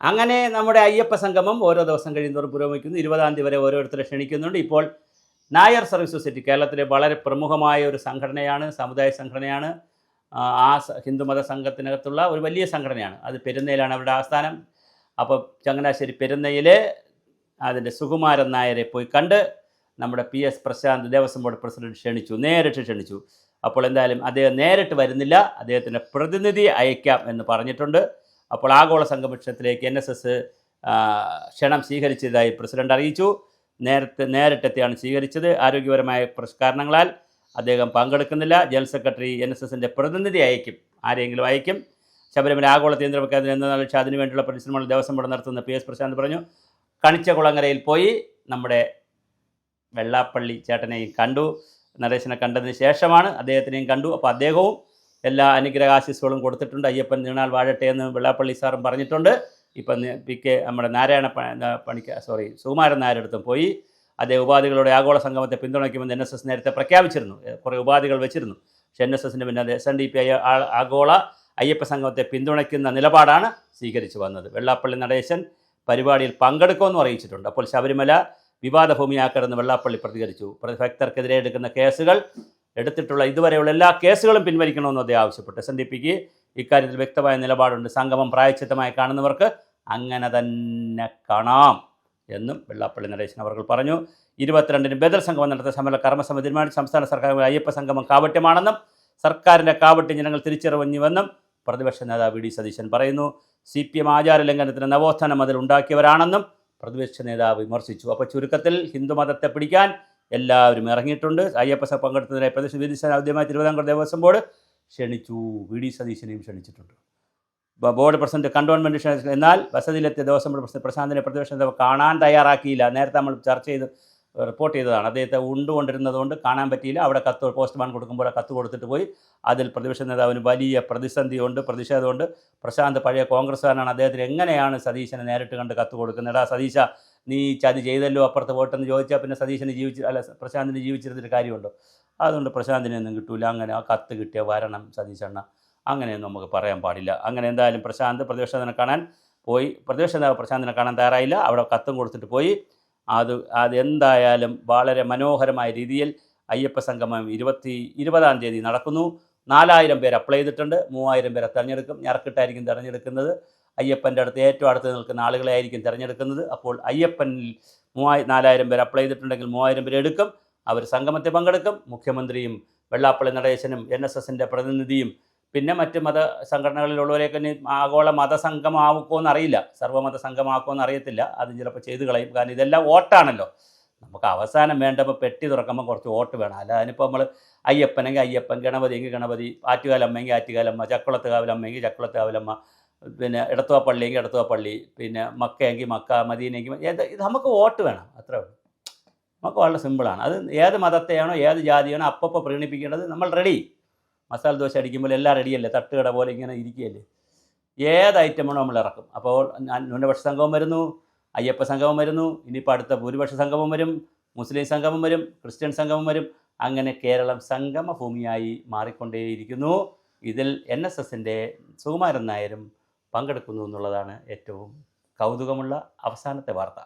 അങ്ങനെ നമ്മുടെ അയ്യപ്പ സംഗമം ഓരോ ദിവസം കഴിയുന്നതോറും പുരോഗമിക്കുന്നു. 20-ാം തീയതി വരെ ഓരോരുത്തരെ ക്ഷണിക്കുന്നുണ്ട്. ഇപ്പോൾ നായർ സർവീസ് സൊസൈറ്റി കേരളത്തിലെ വളരെ പ്രമുഖമായ ഒരു സംഘടനയാണ്, സമുദായ സംഘടനയാണ്. ഹിന്ദുമത സംഘത്തിനകത്തുള്ള ഒരു വലിയ സംഘടനയാണ്. അത് പെരുന്നയിലാണ് അവരുടെ ആസ്ഥാനം. അപ്പോൾ ചങ്ങനാശ്ശേരി പെരുന്നയിൽ അതിൻ്റെ സുകുമാരൻ നായരെ പോയി കണ്ട് നമ്മുടെ PS Prashanth Devaswom board president നേരിട്ട് ക്ഷണിച്ചു. അപ്പോൾ എന്തായാലും അദ്ദേഹം നേരിട്ട് വരുന്നില്ല, അദ്ദേഹത്തിൻ്റെ പ്രതിനിധി അയക്കാം എന്ന് പറഞ്ഞിട്ടുണ്ട്. അപ്പോൾ ആഗോള സംഗമത്തിലേക്ക് NSS ക്ഷണം സ്വീകരിച്ചതായി പ്രസിഡന്റ് അറിയിച്ചു. നേരിട്ടെത്തിയാണ് സ്വീകരിച്ചത്. ആരോഗ്യപരമായ കാരണങ്ങളാൽ അദ്ദേഹം പങ്കെടുക്കുന്നില്ല. ജനറൽ സെക്രട്ടറി NSSൻ്റെ പ്രതിനിധി അയക്കും, ആരെങ്കിലും അയക്കും. ശബരിമല ആഗോള കേന്ദ്രമാക്കാൻ എന്ന അതിനുവേണ്ടിയുള്ള പരിശ്രമങ്ങൾ ദേവസ്വം ബോർഡ് നടത്തുന്ന PS പ്രശാന്ത് പറഞ്ഞു. കണിച്ചകുളങ്ങരയിൽ പോയി നമ്മുടെ വെള്ളാപ്പള്ളി ചേട്ടനെയും കണ്ടു. നടേശനെ കണ്ടതിന് ശേഷമാണ് അദ്ദേഹത്തിനെയും കണ്ടു. അപ്പോൾ അദ്ദേഹവും എല്ലാ അനുഗ്രഹാശിസുകളും കൊടുത്തിട്ടുണ്ട്. അയ്യപ്പൻ നീണാൾ വാഴട്ടെ എന്ന് വെള്ളാപ്പള്ളി സാറും പറഞ്ഞിട്ടുണ്ട്. ഇപ്പം നമ്മുടെ സുകുമാരൻ നായരുടെ പോയി അദ്ദേഹം ഉപാധികളോടെ ആഗോള സംഗമത്തെ പിന്തുണയ്ക്കുമെന്ന് NSS നേരത്തെ പ്രഖ്യാപിച്ചിരുന്നു. കുറേ ഉപാധികൾ വെച്ചിരുന്നു. പക്ഷേ NSSൻ്റെ പിന്നെ SNDP ആഗോള അയ്യപ്പ സംഗമത്തെ പിന്തുണയ്ക്കുന്ന നിലപാടാണ് സ്വീകരിച്ചു വന്നത്. വെള്ളാപ്പള്ളി നടേശൻ പരിപാടിയിൽ പങ്കെടുക്കുമെന്നും അറിയിച്ചിട്ടുണ്ട്. അപ്പോൾ ശബരിമല വിവാദ ഭൂമിയാക്കരുതെന്ന് വെള്ളാപ്പള്ളി പ്രതികരിച്ചു. ഭക്തർക്കെതിരെ എടുക്കുന്ന കേസുകൾ എടുത്തിട്ടുള്ള ഇതുവരെയുള്ള എല്ലാ കേസുകളും പിൻവലിക്കണമെന്നും അദ്ദേഹം ആവശ്യപ്പെട്ടു. SNDPക്ക് ഇക്കാര്യത്തിൽ വ്യക്തമായ നിലപാടുണ്ട്. സംഗമം പ്രായച്ചിത്തമായി കാണുന്നവർക്ക് അങ്ങനെ തന്നെ കാണാം എന്നും വെള്ളാപ്പള്ളി നടേശൻ അവർ പറഞ്ഞു. 22-ന് ബദൽ സംഗമം നടത്തിയ സമര കർമ്മസമിതി തീരുമാനിച്ചു. സംസ്ഥാന സർക്കാർ അയ്യപ്പ സംഗമം കാപട്യമാണെന്നും സർക്കാരിൻ്റെ കാപട്യം ജനങ്ങൾ തിരിച്ചറിഞ്ഞുവെന്നും പ്രതിപക്ഷ നേതാവ് VD സതീശൻ പറയുന്നു. CPM ആചാര ലംഘനത്തിന് നവോത്ഥാന മതിൽ ഉണ്ടാക്കിയവരാണെന്നും പ്രതിപക്ഷ നേതാവ് വിമർശിച്ചു. അപ്പോൾ ചുരുക്കത്തിൽ ഹിന്ദുമതത്തെ പിടിക്കാൻ എല്ലാവരും ഇറങ്ങിയിട്ടുണ്ട്. അയ്യപ്പ പങ്കെടുത്തതിനായി പ്രതിപക്ഷ ആദ്യമായി തിരുവിതാംകൂർ ദേവസ്വം ബോർഡ് ക്ഷണിച്ചു. VD സതീശനെയും ക്ഷണിച്ചിട്ടുണ്ട്. ബോർഡ് പ്രസിഡന്റ് കണ്ടോൺമെൻറ്റ് ക്ഷണിച്ചു. എന്നാൽ വസതിയിലെത്തിയ ദേവസ്വം ബോർഡ് പ്രസിഡന്റ് പ്രശാന്തിനെ പ്രതിപക്ഷ നേതാവ് കാണാൻ തയ്യാറാക്കിയില്ല. നേരത്തെ നമ്മൾ ചർച്ച ചെയ്ത് റിപ്പോർട്ട് ചെയ്തതാണ്. അദ്ദേഹത്തെ ഉണ്ടുകൊണ്ടിരുന്നതുകൊണ്ട് കാണാൻ പറ്റിയില്ല. അവിടെ പോസ്റ്റ്മാൻ കൊടുക്കുമ്പോൾ കത്ത് കൊടുത്തിട്ട് പോയി. അതിൽ പ്രതിപക്ഷ നേതാവിന് വലിയ പ്രതിസന്ധിയുണ്ട്, പ്രതിഷേധമുണ്ട്. പ്രശാന്ത് പഴയ കോൺഗ്രസ്സുകാരനാണ്. അദ്ദേഹത്തിന് എങ്ങനെയാണ് സതീശനെ നേരിട്ട് കണ്ട് കത്ത് കൊടുക്കുന്നത്? എടാ സതീശ, നീ ചതി ചെയ്തല്ലോ അപ്പുറത്ത് വോട്ടെന്ന് ചോദിച്ചാൽ പിന്നെ സതീശന് പ്രശാന്തിന് ജീവിച്ചിരുന്നൊരു കാര്യമുണ്ടോ? അതുകൊണ്ട് പ്രശാന്തിനൊന്നും കിട്ടൂല. അങ്ങനെ ആ കത്ത് കിട്ടിയ വരണം സതീശണ്ണ, അങ്ങനെയൊന്നും നമുക്ക് പറയാൻ പാടില്ല. അങ്ങനെ എന്തായാലും പ്രശാന്ത് പ്രതിപക്ഷ നേതാവിനെ കാണാൻ പോയി. പ്രതിപക്ഷ നേതാവ് പ്രശാന്തിനെ കാണാൻ തയ്യാറായില്ല. അവിടെ കത്തും കൊടുത്തിട്ട് പോയി. അതെന്തായാലും വളരെ മനോഹരമായ രീതിയിൽ അയ്യപ്പ സംഗമം 20-ാം തീയതി നടക്കുന്നു. 4000 പേര് അപ്ലൈ ചെയ്തിട്ടുണ്ട്. 3000 പേരെ തിരഞ്ഞെടുക്കും. ഞറക്കിട്ടായിരിക്കും തിരഞ്ഞെടുക്കുന്നത്. അയ്യപ്പൻ്റെ അടുത്ത് ഏറ്റവും അടുത്ത് നിൽക്കുന്ന ആളുകളെ ആയിരിക്കും തിരഞ്ഞെടുക്കുന്നത്. അപ്പോൾ അയ്യപ്പനിൽ 4000 പേര് അപ്ലൈ ചെയ്തിട്ടുണ്ടെങ്കിൽ 3000 പേര് എടുക്കും. അവർ സംഗമത്തിൽ പങ്കെടുക്കും. മുഖ്യമന്ത്രിയും വെള്ളാപ്പള്ളി നടേശനും NSSൻ്റെ പ്രതിനിധിയും പിന്നെ മറ്റ് മത സംഘടനകളിലുള്ളവരെയൊക്കെ ആഗോള മതസംഘമാക്കുമെന്ന് അറിയില്ല, സർവ്വമത സംഘമാക്കുമെന്ന് അറിയത്തില്ല. അത് ചിലപ്പോൾ ചെയ്ത് കളയും. കാരണം ഇതെല്ലാം വോട്ടാണല്ലോ. നമുക്ക് അവസാനം വേണ്ടപ്പോൾ പെട്ടി തുറക്കുമ്പോൾ കുറച്ച് വോട്ട് വേണം. അല്ല അതിനിപ്പോൾ നമ്മൾ അയ്യപ്പനെങ്കിൽ അയ്യപ്പൻ, ഗണപതി എങ്കിൽ ഗണപതി, ആറ്റുകാലമ്മയെങ്കിൽ ആറ്റുകാലമ്മ, ചക്കുളത്തുകാവിലമ്മയെങ്കിൽ ചക്കുളത്തുകാവിലമ്മ, പിന്നെ ഇടത്തുവപ്പള്ളിയെങ്കിൽ ഇടത്തുവപ്പള്ളി, പിന്നെ മക്കയെങ്കിൽ മക്ക, മദീനെങ്കിൽ ഇത് നമുക്ക് വോട്ട് വേണം. അത്രേ ഉള്ളൂ. നമുക്ക് വളരെ സിമ്പിളാണ്. അത് ഏത് മതത്തെയാണോ ഏത് ജാതിയാണോ അപ്പോൾ പ്രീണിപ്പിക്കേണ്ടത്. നമ്മൾ റെഡി. മസാല ദോശ അടിക്കുമ്പോൾ എല്ലാം റെഡിയല്ലേ, തട്ടുകട പോലെ ഇങ്ങനെ ഇരിക്കുകയല്ലേ. ഏത് ഐറ്റമാണോ നമ്മൾ ഇറക്കും. അപ്പോൾ ന്യൂനപക്ഷ സംഗമം വരുന്നു, അയ്യപ്പ സംഗമം വരുന്നു, ഇനിയിപ്പോൾ അടുത്ത ഭൂരിപക്ഷ സംഗമം വരും, മുസ്ലിം സംഗമം വരും, ക്രിസ്ത്യൻ സംഗമം വരും. അങ്ങനെ കേരളം സംഗമ ഭൂമിയായി മാറിക്കൊണ്ടേയിരിക്കുന്നു. ഇതിൽ NSSൻ്റെ സുകുമാരൻ നായരും പങ്കെടുക്കുന്നു എന്നുള്ളതാണ് ഏറ്റവും കൗതുകമുള്ള അവസാനത്തെ വാർത്ത.